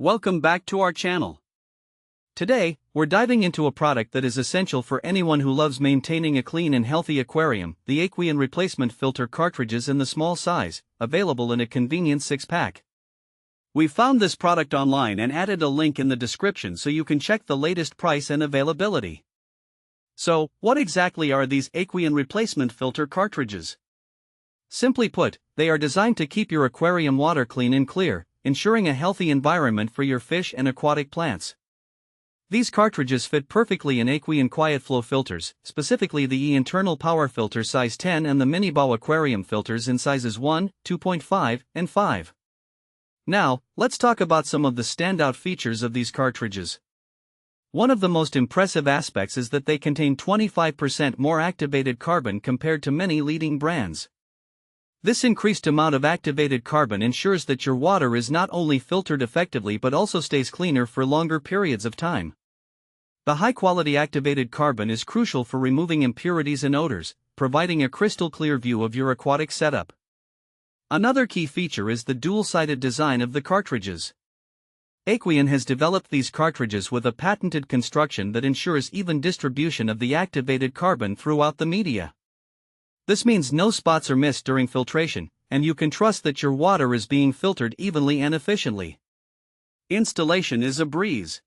Welcome back to our channel. Today, we're diving into a product that is essential for anyone who loves maintaining a clean and healthy aquarium, the Aqueon Replacement Filter Cartridges in the small size, available in a convenient 6-pack. We found this product online and added a link in the description so you can check the latest price and availability. So, what exactly are these Aqueon Replacement Filter Cartridges? Simply put, they are designed to keep your aquarium water clean and clear, ensuring a healthy environment for your fish and aquatic plants. These cartridges fit perfectly in Aqueon Quiet Flow filters, specifically the internal power filter size 10 and the mini bow aquarium filters in sizes 1, 2.5, and 5. Now, let's talk about some of the standout features of these cartridges. One of the most impressive aspects is that they contain 25% more activated carbon compared to many leading brands. This increased amount of activated carbon ensures that your water is not only filtered effectively but also stays cleaner for longer periods of time. The high-quality activated carbon is crucial for removing impurities and odors, providing a crystal-clear view of your aquatic setup. Another key feature is the dual-sided design of the cartridges. Aqueon has developed these cartridges with a patented construction that ensures even distribution of the activated carbon throughout the media. This means no spots are missed during filtration, and you can trust that your water is being filtered evenly and efficiently. Installation is a breeze.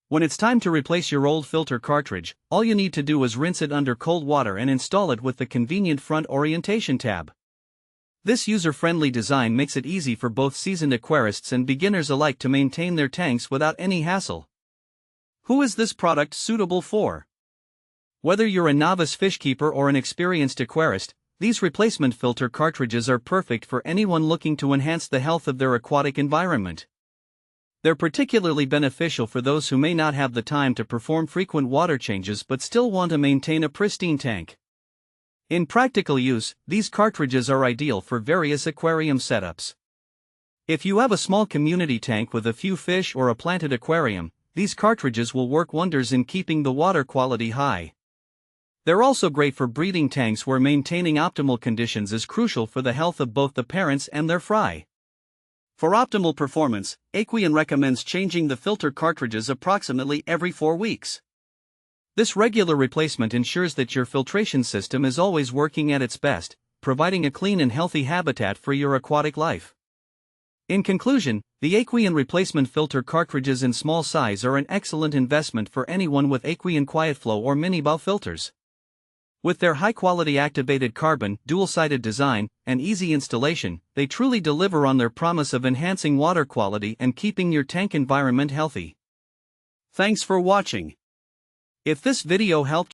When it's time to replace your old filter cartridge, all you need to do is rinse it under cold water and install it with the convenient front orientation tab. This user-friendly design makes it easy for both seasoned aquarists and beginners alike to maintain their tanks without any hassle. Who is this product suitable for? Whether you're a novice fish keeper or an experienced aquarist, these replacement filter cartridges are perfect for anyone looking to enhance the health of their aquatic environment. They're particularly beneficial for those who may not have the time to perform frequent water changes but still want to maintain a pristine tank. In practical use, these cartridges are ideal for various aquarium setups. If you have a small community tank with a few fish or a planted aquarium, these cartridges will work wonders in keeping the water quality high. They're also great for breeding tanks where maintaining optimal conditions is crucial for the health of both the parents and their fry. For optimal performance, Aqueon recommends changing the filter cartridges approximately every 4 weeks. This regular replacement ensures that your filtration system is always working at its best, providing a clean and healthy habitat for your aquatic life. In conclusion, the Aqueon replacement filter cartridges in small size are an excellent investment for anyone with Aqueon Quiet Flow or mini bow filters. With their high-quality activated carbon, dual-sided design, and easy installation, they truly deliver on their promise of enhancing water quality and keeping your tank environment healthy. Thanks for watching. If this video helped